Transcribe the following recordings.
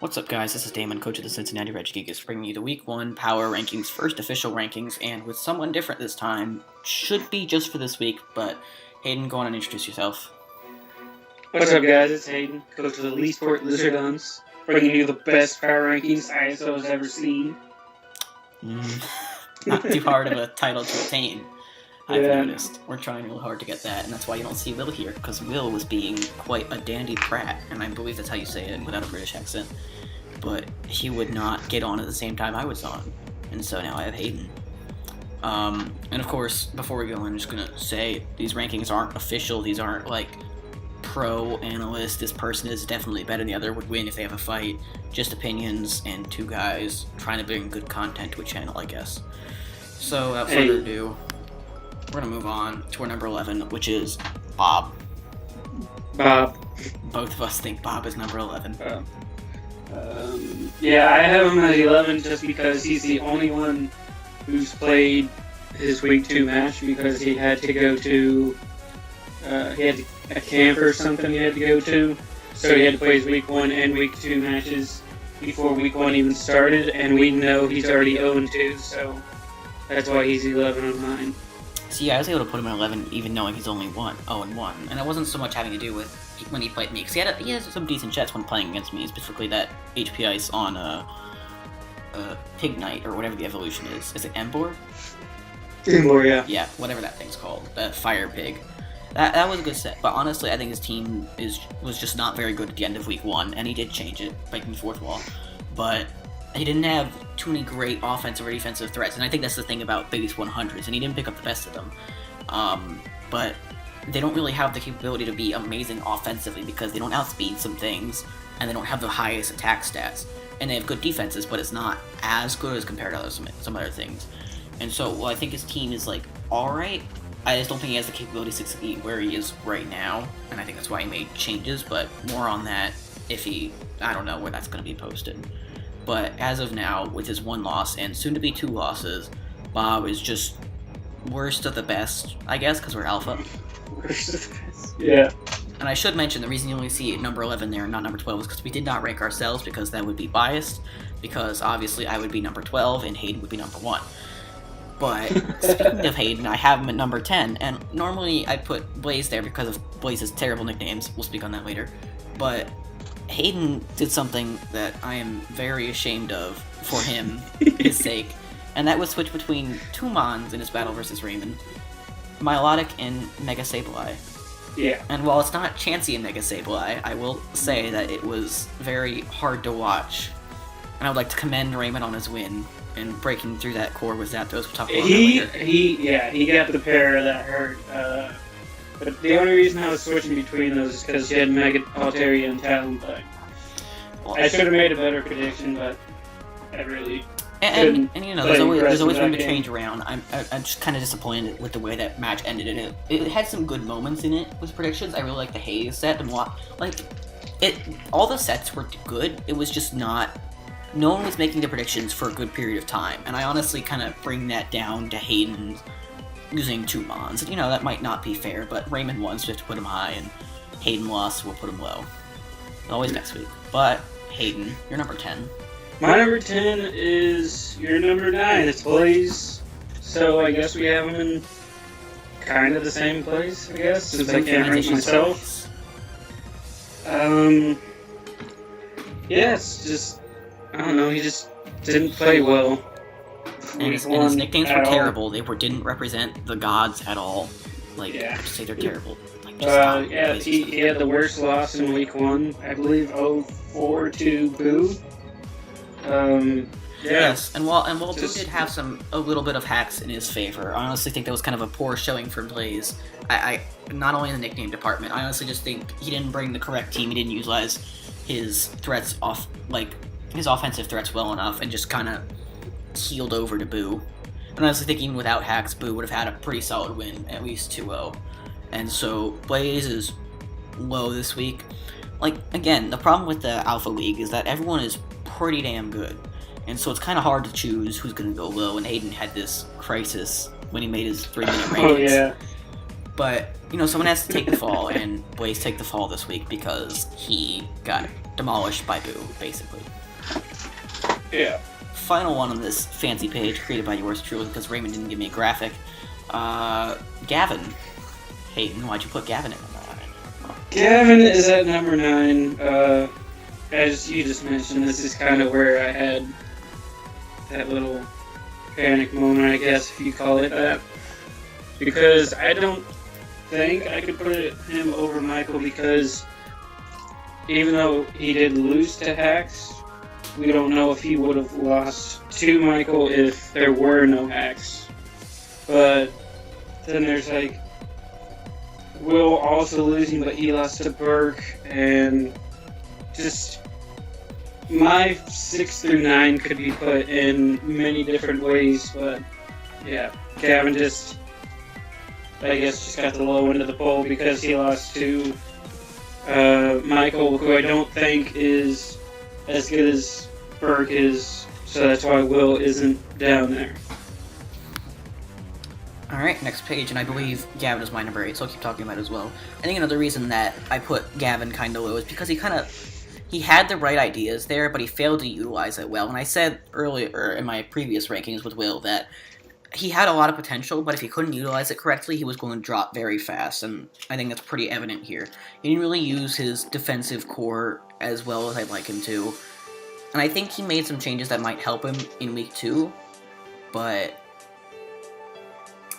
What's up, guys? This is Damon, coach of the Cincinnati Bengallades, bringing you the Week 1 Power Rankings, first official rankings, and with someone different this time. Should be just for this week, but Hayden, go on and introduce yourself. What's up, guys? It's Hayden, coach of the Leesports Lizardons, bringing you the best power rankings ISL has ever seen. Not too hard of a title to attain, I've noticed. We're trying real hard to get that, and that's why you don't see Will here, because Will was being quite a dandy prat, and I believe that's how you say it without a British accent. But he would not get on at the same time I was on, and so now I have Hayden. And of course, before we go on, I'm just gonna say these rankings aren't official. These aren't like pro analysts. This person is definitely better than the other, would win if they have a fight. Just opinions and two guys trying to bring good content to a channel, I guess. So without further ado, we're gonna move on to our number 11, which is Bob. Bob. Both of us think Bob is number 11. Yeah, I have him at 11 just because he's the only one who's played his Week 2 match because he had to go to, he had a camp or something he had to go to. So he had to play his Week 1 and Week 2 matches before Week 1 even started, and we know he's already 0-2, so that's why he's 11 on mine. See, I was able to put him at 11 even knowing he's only 0-1, and it wasn't so much having to do with when he played me, because he has some decent chats when playing against me, specifically that HP Ice on Pig Knight, or whatever the evolution is. Is it Embor? Embor, yeah. Yeah, whatever that thing's called, the Fire Pig. That was a good set, but honestly, I think his team was just not very good at the end of Week 1, and he did change it, breaking the fourth wall, but he didn't have too many great offensive or defensive threats, and I think that's the thing about Base 100s, and he didn't pick up the best of them. But they don't really have the capability to be amazing offensively because they don't outspeed some things, and they don't have the highest attack stats. And they have good defenses, but it's not as good as compared to some other things. And so, well, I think his team is, like, alright. I just don't think he has the capability to succeed where he is right now, and I think that's why he made changes, but more on that I don't know where that's going to be posted. But as of now, with his 1 loss and soon to be 2 losses, Bob is just worst of the best, I guess, because we're alpha. Worst of the best. Yeah. And I should mention the reason you only see number 11 there and not number 12 is because we did not rank ourselves, because that would be biased, because obviously I would be number 12 and Hayden would be number 1. But speaking of Hayden, I have him at number 10, and normally I put Blaze there because of Blaze's terrible nicknames. We'll speak on that later. But Hayden did something that I am very ashamed of for him, his sake, and that was switch between 2 Mons in his battle versus Raymond, Milotic and Mega Sableye. Yeah. And while it's not Chansey and Mega Sableye, I will say that it was very hard to watch, and I would like to commend Raymond on his win and breaking through that core with Zapdos. We'll talk about that later. He got the pair that hurt. But the only reason I was switching between those is because he had Mega Altaria and Talonflame. Well, I should have made a better prediction, but I really and you know, there's always room to change around. I'm just kind of disappointed with the way that match ended. It had some good moments in it with predictions. I really like the Haze set and all the sets were good. It was just not. No one was making the predictions for a good period of time, and I honestly kind of bring that down to Hayden using 2 Mons. You know, that might not be fair, but Raymond won, so we have to put him high, and Hayden lost, so we'll put him low. Always next week. But, Hayden, you're number 10. My number 10 is your number 9. It's Blaze. So I guess we have him in kind of the same place, I guess, since I can't rank myself. Yeah, it's just, I don't know, he just didn't play well. And his nicknames were terrible. They didn't represent the gods at all. Just say they're terrible. He had the worst loss in Week 1, I believe, 0-4 to Boo. Yes, and while Boo did have a little bit of hacks in his favor, I honestly think that was kind of a poor showing for Blaze. I not only in the nickname department, I honestly just think he didn't bring the correct team. He didn't utilize his threats his offensive threats well enough, and just kind of healed over to Boo. And honestly think even without hacks, Boo would have had a pretty solid win, at least 2-0. And so Blaze is low this week. Again, the problem with the Alpha League is that everyone is pretty damn good. And so it's kind of hard to choose who's going to go low, and Hayden had this crisis when he made his 3-minute rankings. Oh, yeah. But, you know, someone has to take the fall, and Blaze take the fall this week because he got demolished by Boo, basically. Yeah. Final one on this fancy page, created by yours truly, because Raymond didn't give me a graphic. Gavin. Hayden, why'd you put Gavin in there? Gavin is at number 9. As you just mentioned, this is kind of where I had that little panic moment, I guess, if you call it that. Because I don't think I could put him over Michael, because even though he did lose to Hacks, we don't know if he would have lost to Michael if there were no Hacks. But then there's like Will also losing, but he lost to Burke, and just my 6 through 9 could be put in many different ways, but yeah, Gavin just, I guess, just got the low end of the poll because he lost to Michael, who I don't think is as good as Burke is, so that's why Will isn't down there. Alright, next page, and I believe Gavin is my number 8, so I'll keep talking about it as well. I think another reason that I put Gavin kind of low is because he had the right ideas there, but he failed to utilize it well. And I said earlier in my previous rankings with Will that he had a lot of potential, but if he couldn't utilize it correctly, he was going to drop very fast, and I think that's pretty evident here. He didn't really use his defensive core as well as I'd like him to, and I think he made some changes that might help him in week 2, but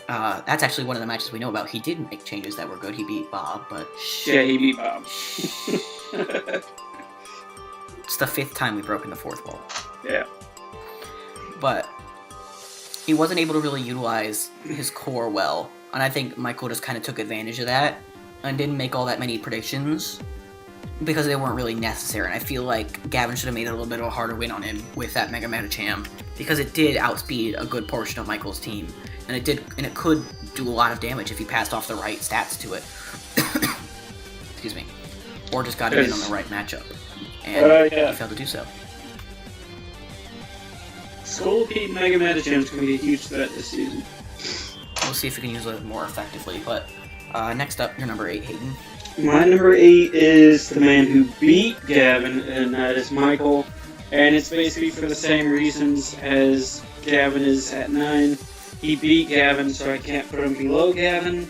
that's actually one of the matches we know about. He did make changes that were good. He beat Bob, but... Yeah, he beat Bob. It's the 5th time we've broken the 4th wall. Yeah. But he wasn't able to really utilize his core well, and I think Michael just kind of took advantage of that and didn't make all that many predictions because they weren't really necessary. And I feel like Gavin should have made it a little bit of a harder win on him with that Mega Medicham, because it did outspeed a good portion of Michael's team, and it could do a lot of damage if he passed off the right stats to it. Excuse me. Or just got it in on the right matchup. And he failed to do so. Scolipede Mega Medicham is going to be a huge threat this season. We'll see if we can use it more effectively. But next up, your number 8, Hayden. My number 8 is the man who beat Gavin, and that is Michael. And it's basically for the same reasons as Gavin is at 9. He beat Gavin, so I can't put him below Gavin.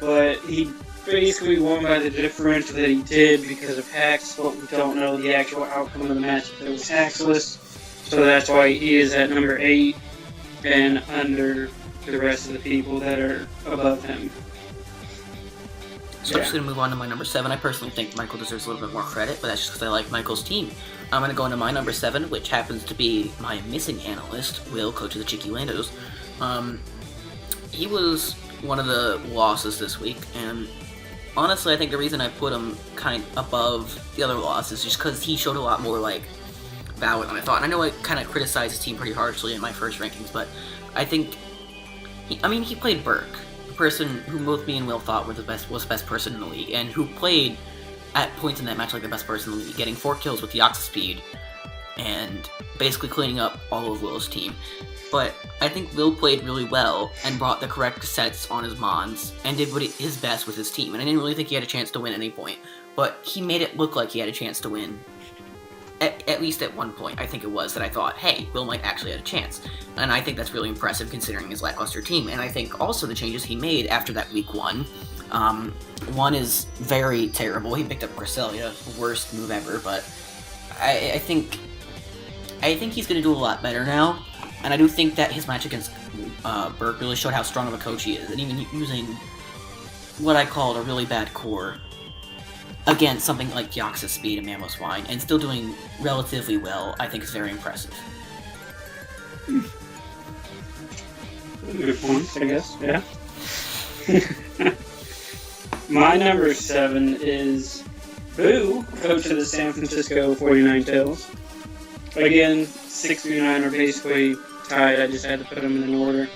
But he basically won by the differential that he did because of hacks, but we don't know the actual outcome of the match if it was hacksless. So that's why he is at number 8 and under the rest of the people that are above him. So I'm just going to move on to my number 7. I personally think Michael deserves a little bit more credit, but that's just because I like Michael's team. I'm going to go into my number 7, which happens to be my missing analyst, Will, coach of the Cheeky Landos. He was one of the losses this week, and honestly, I think the reason I put him kind of above the other losses is just because he showed a lot more, valor than I thought. And I know I kind of criticized his team pretty harshly in my first rankings, but I think, he played Burke, the person who both me and Will thought was the best person in the league, and who played at points in that match like the best person in the league, getting 4 kills with the Oxa speed, and basically cleaning up all of Will's team. But I think Will played really well and brought the correct sets on his Mons and did his best with his team. And I didn't really think he had a chance to win at any point, but he made it look like he had a chance to win. At least at one point, I think it was, that I thought, hey, Will might actually have a chance. And I think that's really impressive considering his lackluster team. And I think also the changes he made after that week 1. One is very terrible. He picked up Cresselia, worst move ever, but I think he's going to do a lot better now. And I do think that his match against Burke really showed how strong of a coach he is. And even using what I called a really bad core against something like Yox's speed and Mammoth Swine, and still doing relatively well, I think is very impressive. Good points, I guess, yeah. My number 7 is Boo, coach of the San Francisco 49 Tails. Again, 6 through 9 are basically tied. I just had to put them in an order.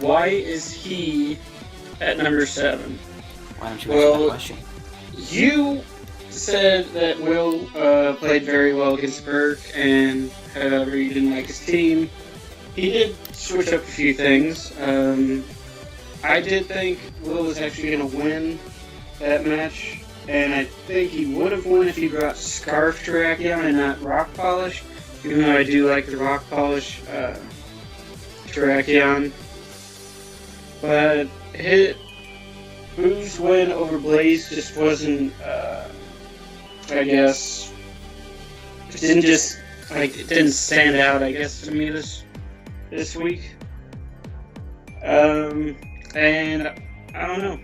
Why is he at number 7? Why don't you answer that question? You said that Will played very well against Burke, and however you didn't like his team. He did switch up a few things. I did think Will was actually going to win that match, and I think he would have won if he brought Scarf Terrakion and not Rock Polish, even though I do like the Rock Polish Terrakion. But Boo's win over Blaze just wasn't, I guess, it didn't stand out, I guess, to me this week. And I don't know.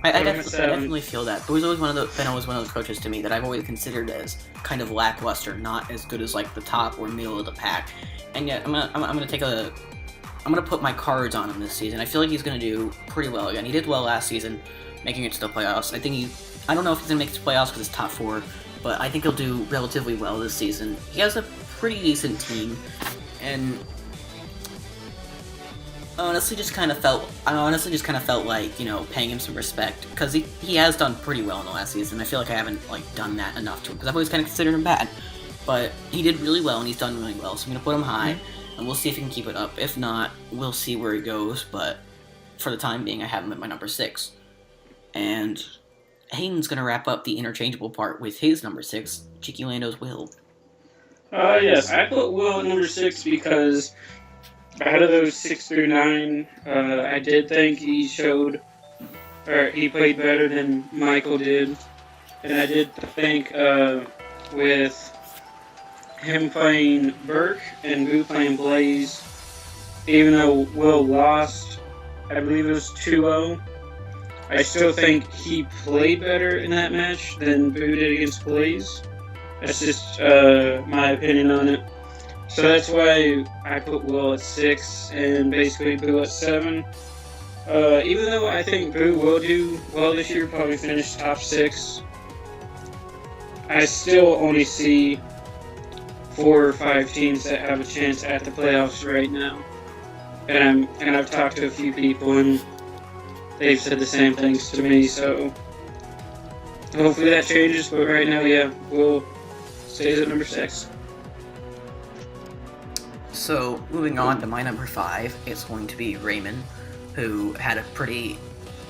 I definitely feel that. Boo's always been always one of those coaches to me that I've always considered as kind of lackluster, not as good as like the top or middle of the pack. And yet I'm gonna put my cards on him this season. I feel like he's gonna do pretty well again. He did well last season, making it to the playoffs. I don't know if he's gonna make it to the playoffs because it's top 4, but I think he'll do relatively well this season. He has a pretty decent team, and I honestly just kind of felt like, you know, paying him some respect, because he has done pretty well in the last season. I feel like I haven't like done that enough to him, because I've always kind of considered him bad, but he did really well and he's done really well. So I'm gonna put him high, and we'll see if he can keep it up. If not, we'll see where he goes. But for the time being, I have him at my number 6, and Hayden's gonna wrap up the interchangeable part with his number 6, Cheeky Lando's Will. Yes, I put Will at number 6 because out of those 6 through 9, I did think he played better than Michael did. And I did think with him playing Burke and Boo playing Blaze, even though Will lost, I believe it was 2-0, I still think he played better in that match than Boo did against Blaze. That's just my opinion on it. So that's why I put Will at 6 and basically Boo at 7. Even though I think Boo will do well this year, probably finish top 6, I still only see 4 or 5 teams that have a chance at the playoffs right now. And I've talked to a few people and they've said the same things to me, so hopefully that changes, but right now, yeah, Will stays at number 6. So, moving on to my number 5, it's going to be Raymond, who had a pretty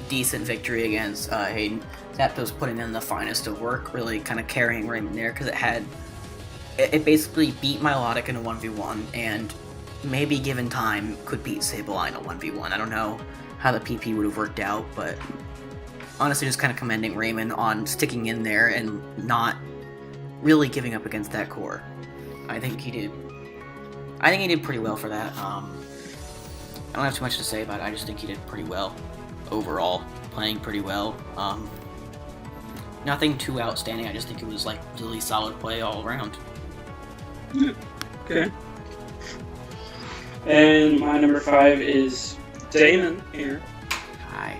decent victory against Hayden. That was putting in the finest of work, really kind of carrying Raymond there, because it basically beat Milotic in a 1v1, and maybe given time, could beat Sableye in a 1v1. I don't know how the PP would have worked out, but honestly just kind of commending Raymond on sticking in there and not really giving up against that core. I think he did pretty well for that. I don't have too much to say about it. I just think he did pretty well overall, playing pretty well. Nothing too outstanding. I just think it was like really solid play all around. Okay. And my number 5 is Damon here. Hi.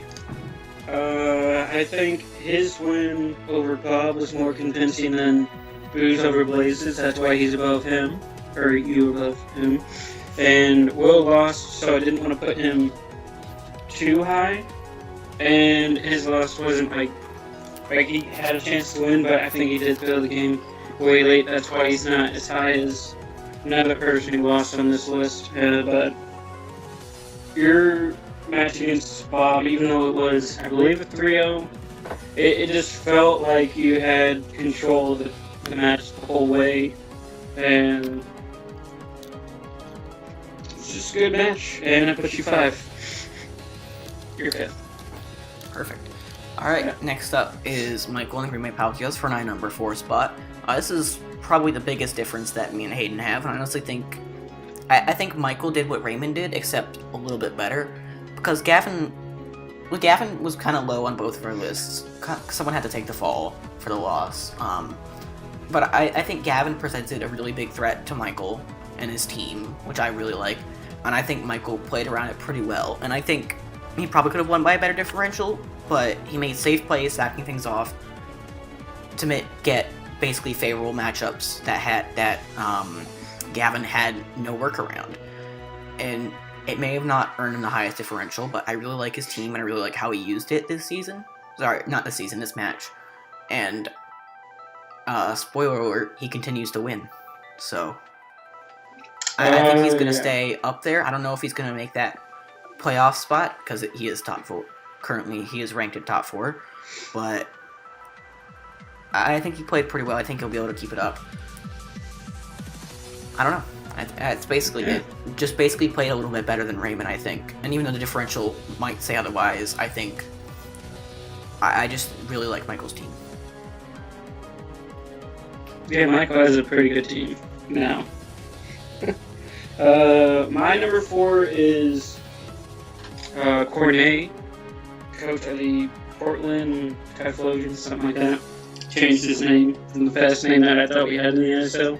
I think his win over Bob was more convincing than Boo's over Blazes. That's why he's above him, or you above him. And Will lost, so I didn't want to put him too high. And his loss wasn't like he had a chance to win, but I think he did throw the game way late. That's why he's not as high as another person who lost on this list. But your match against Bob, even though it was, I believe, a 3-0, it just felt like you had control of the match the whole way. And it's just a good match. And I put you 5. You're 5th. Perfect. Alright, Next up is Michael and Bay Palkias for my number 4 spot. This is probably the biggest difference that me and Hayden have, and I honestly think I think Michael did what Raymond did, except a little bit better, because Gavin was kind of low on both of our lists. Someone had to take the fall for the loss. But I think Gavin presented a really big threat to Michael and his team, which I really like, and I think Michael played around it pretty well, and I think he probably could have won by a better differential, but he made safe plays, sacking things off to get basically favorable matchups that Gavin had no workaround. And it may have not earned him the highest differential, but I really like his team and I really like how he used it this season. Sorry, not this season, this match. And spoiler alert, he continues to win. So I think he's going to stay up there. I don't know if he's going to make that playoff spot because he is top 4. Currently, he is ranked at top 4. But I think he played pretty well. I think he'll be able to keep it up. I don't know. It's basically it. Just basically played a little bit better than Raymond, I think. And even though the differential might say otherwise, I think I just really like Michael's team. Yeah, Michael has a pretty good team now. My number 4 is Cornet, coach of the Portland Typlhosions, something like that. Changed his name from the best name that I thought we had in the ISL.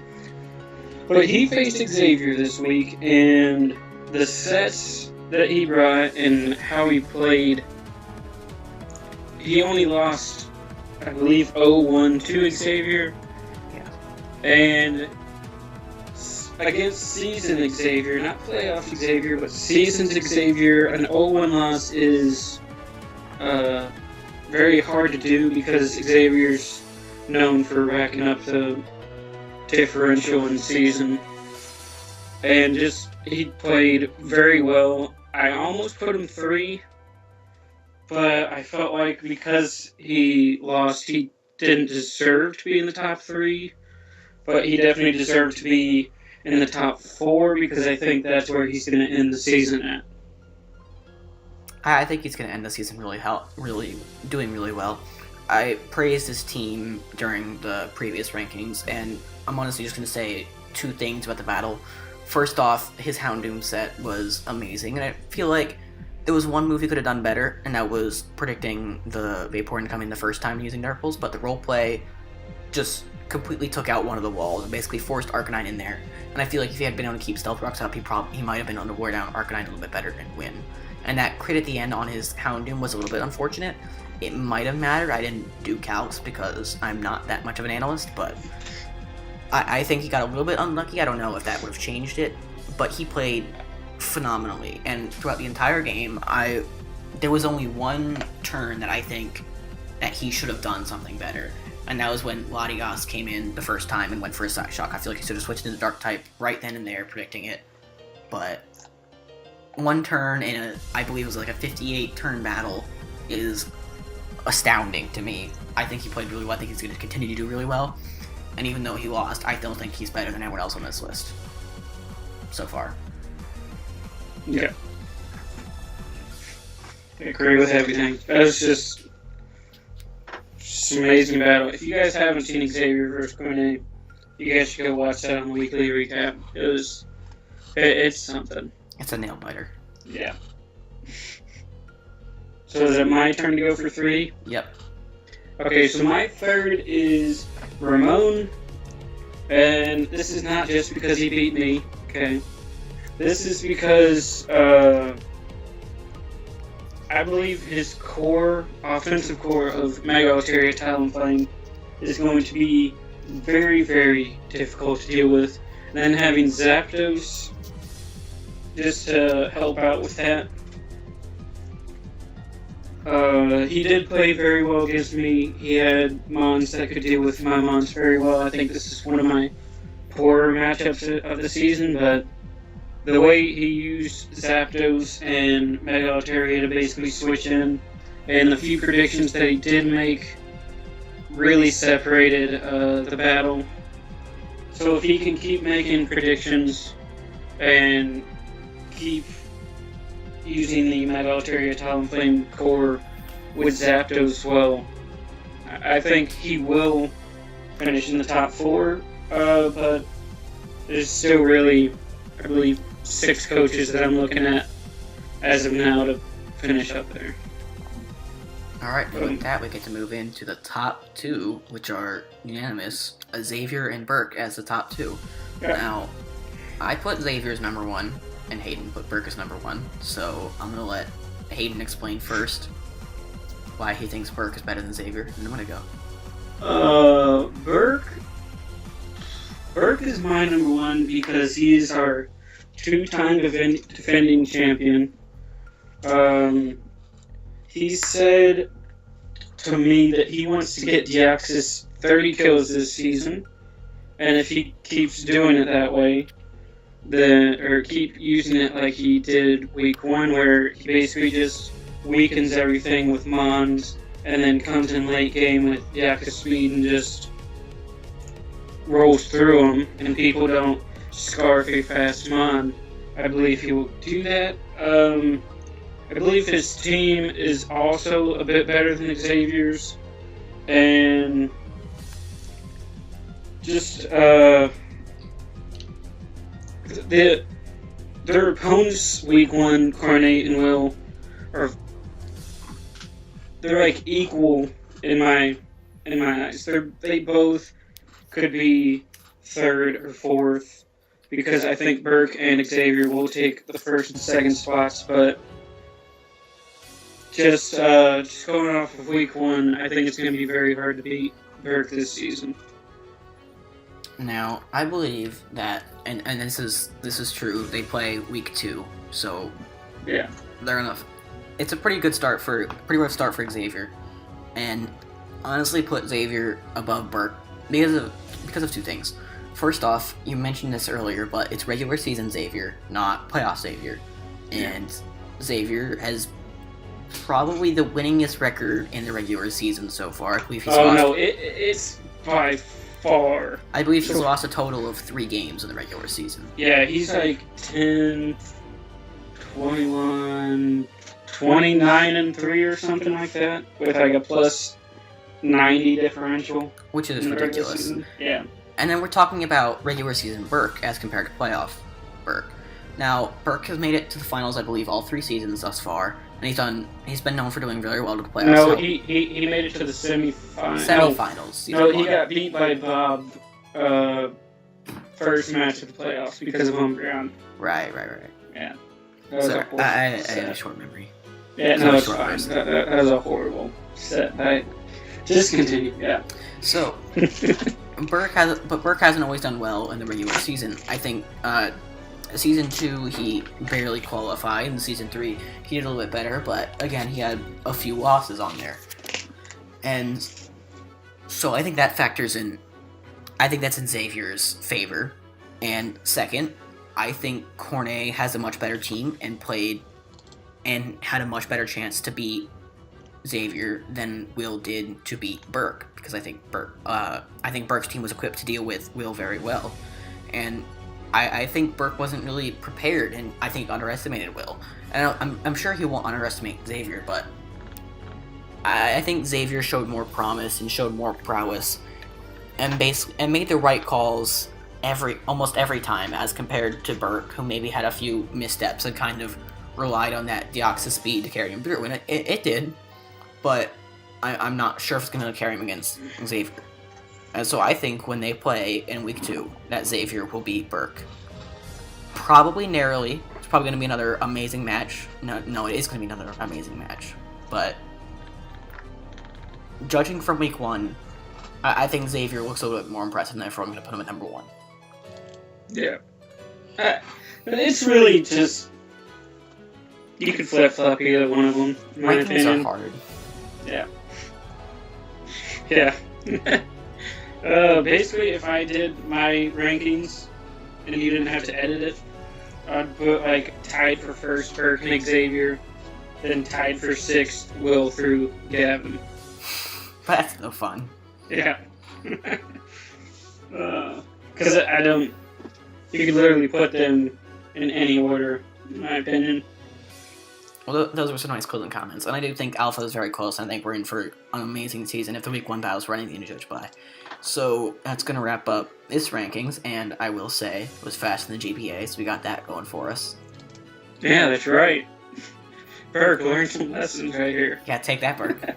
But he faced Xavier this week, and the sets that he brought and how he played, he only lost, I believe, 0-1 to Xavier. Yeah. And against seasoned Xavier, not playoff Xavier, but seasoned Xavier, an 0-1 loss is very hard to do because Xavier's known for racking up the differential in season. And just, he played very well. I almost put him 3, but I felt like because he lost, he didn't deserve to be in the top 3, but he definitely deserved to be in the top 4 because I think that's where he's going to end the season at. I think he's going to end the season doing really well. I praised his team during the previous rankings, and I'm honestly just going to say 2 things about the battle. First off, his Houndoom set was amazing, and I feel like there was one move he could have done better, and that was predicting the Vaporeon coming the first time using Nurples, but the roleplay just completely took out one of the walls and basically forced Arcanine in there. And I feel like if he had been able to keep Stealth Rocks up, he might have been able to wear down Arcanine a little bit better and win. And that crit at the end on his Houndoom was a little bit unfortunate. It might have mattered. I didn't do calcs because I'm not that much of an analyst, but I think he got a little bit unlucky. I don't know if that would have changed it, but he played phenomenally. And throughout the entire game, there was only one turn that I think that he should have done something better. And that was when Latias came in the first time and went for a Side Shock. I feel like he should have switched into Dark type right then and there, predicting it. But one turn in I believe it was like a 58 turn battle is astounding to me. I think he played really well. I think he's going to continue to do really well. And even though he lost, I don't think he's better than anyone else on this list so far. Yeah. I agree with everything. That was just amazing battle. If you guys haven't seen Xavier versus Cornet, you guys should go watch that on the weekly recap. It's something. It's a nail biter. Yeah. So is it my turn to go for 3? Yep. Okay, so my third is Ramon, and this is not just because he beat me, okay? This is because I believe his offensive core of Mega Altaria Talonflame is going to be very, very difficult to deal with. And then having Zapdos just to help out with that. He did play very well against me. He had Mons that could deal with my Mons very well. I think this is one of my poorer matchups of the season, but the way he used Zapdos and Mega Altaria to basically switch in, and the few predictions that he did make really separated the battle. So if he can keep making predictions and keep using the Mega Altaria Talonflame core with Zapdos, well, I think he will finish in the top 4, but there's still really, I believe, 6 coaches that I'm looking at as of now to finish up there. Alright, with that we get to move into the top 2, which are unanimous, Xavier and Burke as the top 2. Yeah. Now, I put Xavier as number 1, and Hayden put Burke as number 1, so I'm going to let Hayden explain first why he thinks Burke is better than Xavier, and I'm going to go. Burke is my number 1 because he is our 2-time defending champion. He said to me that he wants to get Deoxys 30 kills this season, and if he keeps doing it that way, or keep using it like he did week 1, where he basically just weakens everything with Mons and then comes in late game with Jack of Speed and just rolls through them, and people don't scarf a fast Mon. I believe he will do that. I believe his team is also a bit better than Xavier's, and just their opponents week 1, Carnate and Will, they're like equal in my eyes. They both could be 3rd or 4th, because I think Burke and Xavier will take the 1st and 2nd spots, but just going off of week 1, I think it's going to be very hard to beat Burke this season. Now, I believe that, and this is true, they play week 2, so yeah, they're enough. It's a pretty rough start for Xavier, and honestly put Xavier above Burke because of 2 things. First off, you mentioned this earlier, but it's regular season Xavier, not playoff Xavier, and Xavier has probably the winningest record in the regular season so far. I believe he's it's by far. I believe he's lost a total of 3 games in the regular season. Yeah, he's like 10, 21, 29 and 3 or something like that, with like a plus 90 differential. Which is ridiculous. Yeah. And then we're talking about regular season Burke as compared to playoff Burke. Now, Burke has made it to the finals, I believe, all 3 seasons thus far, and he's been known for doing very well to the playoffs. No, he made it to the semifinals. Semifinals. No, he got beat by Bob first match of the playoffs because of home ground. Right. Yeah. Sorry, I had a short memory. Yeah, no, it's fine. That was a horrible set. Just continue. Yeah. So, Burke hasn't always done well in the regular season. I think season 2 he barely qualified, and season 3 he did a little bit better. But again, he had a few losses on there, and so I think that factors in. I think that's in Xavier's favor. And second, I think Cornet has a much better team and had a much better chance to beat Xavier than Will did to beat Burke, because I think Burke's team was equipped to deal with Will very well, and I think Burke wasn't really prepared, and I think underestimated Will. And I'm sure he won't underestimate Xavier, but I think Xavier showed more promise and showed more prowess, and made the right calls almost every time, as compared to Burke, who maybe had a few missteps and kind of relied on that Deoxys speed to carry him through, and it did. But I'm not sure if it's going to carry him against Xavier. And so I think when they play in week 2, that Xavier will beat Burke. Probably narrowly. It's probably going to be another amazing match. No, it is going to be another amazing match. But judging from week 1, I think Xavier looks a little bit more impressive, and therefore I'm going to put him at number 1. Yeah. But it's really just... You could flip-flop either one of them, in my opinion. Rankings are hard. Yeah. Yeah. Basically, if I did my rankings and you didn't have to edit it, I'd put like tied for 1st Burke and Xavier, then tied for 6th Will through Gavin. That's no fun. Yeah. Because I don't... You could literally put them in any order, in my opinion. Well, those were some nice closing comments, and I do think Alpha is very close, and I think we're in for an amazing season if the week 1 battles were anything to judge by. So that's going to wrap up this rankings, and I will say it was faster than the GPA, so we got that going for us. Yeah, that's right. Burke, learn some lessons right here. Yeah, take that, Burke.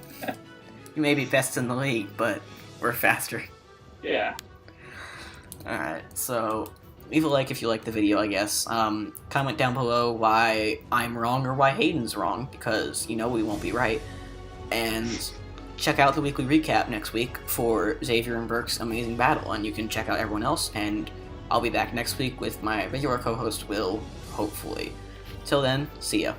You may be best in the league, but we're faster. Yeah. Alright, so leave a like if you like the video, I guess. Comment down below why I'm wrong or why Hayden's wrong, because we won't be right. And check out the weekly recap next week for Xavier and Burke's amazing battle, and you can check out everyone else, and I'll be back next week with my regular co-host, Will, hopefully. Till then, see ya.